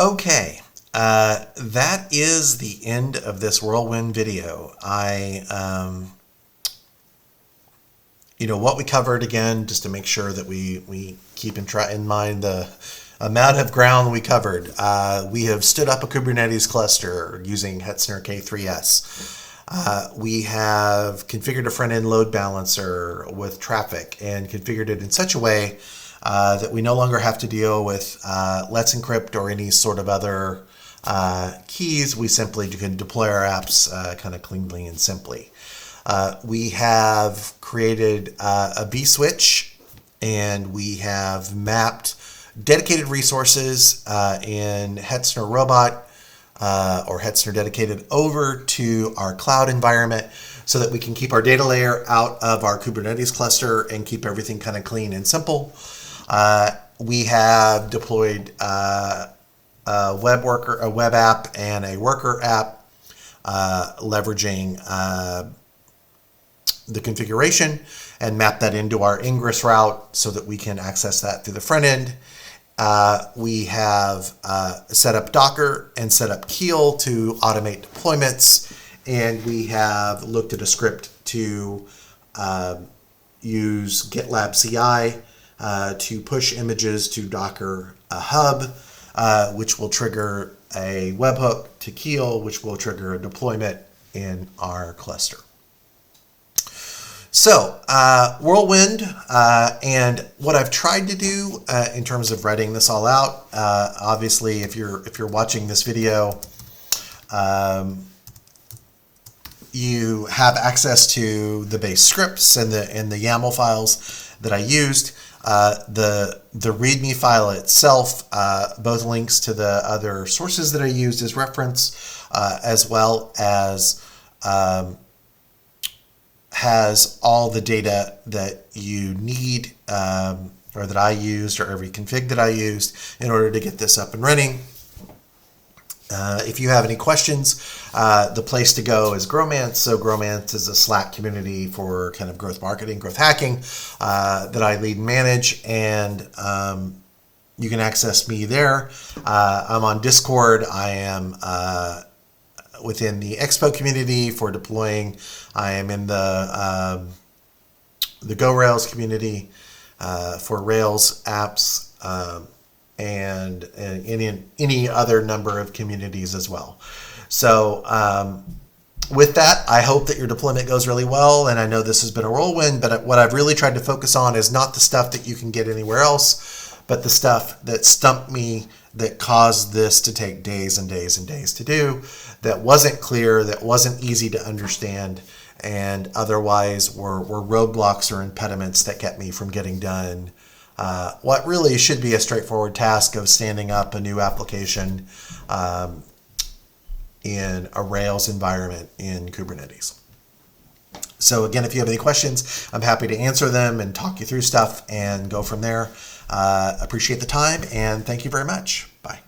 Okay, that is the end of this whirlwind video. What we covered again, just to make sure that we keep in mind the amount of ground we covered. We have stood up a Kubernetes cluster using Hetzner K3s. We have configured a front-end load balancer with traffic and configured it in such a way that we no longer have to deal with Let's Encrypt or any sort of other keys. We simply can deploy our apps kind of cleanly and simply. We have created a vSwitch, and we have mapped dedicated resources in Hetzner Robot or Hetzner Dedicated over to our cloud environment so that we can keep our data layer out of our Kubernetes cluster and keep everything kind of clean and simple. We have deployed a web app and a worker app, leveraging the configuration, and map that into our ingress route so that we can access that through the front end. We have set up Docker and set up Keel to automate deployments, and we have looked at a script to use GitLab CI to push images to Docker Hub, which will trigger a webhook to Keel, which will trigger a deployment in our cluster. So, Whirlwind, and what I've tried to do in terms of writing this all out, obviously, if you're watching this video, you have access to the base scripts and the YAML files that I used. The README file itself, both links to the other sources that I used as reference, as well as has all the data that you need, or that I used, or every config that I used in order to get this up and running. If you have any questions, the place to go is Growmance. So Growmance is a Slack community for kind of growth marketing, growth hacking that I lead and manage, and you can access me there. I'm on Discord. I am within the Expo community for deploying. I am in the Go Rails community for Rails apps, and any other number of communities as well. So with that, I hope that your deployment goes really well, and I know this has been a whirlwind, but what I've really tried to focus on is not the stuff that you can get anywhere else, but the stuff that stumped me, that caused this to take days and days and days to do, that wasn't clear, that wasn't easy to understand, and otherwise were roadblocks or impediments that kept me from getting done what really should be a straightforward task of standing up a new application in a Rails environment in Kubernetes. So again, if you have any questions, I'm happy to answer them and talk you through stuff and go from there. Appreciate the time, and thank you very much. Bye.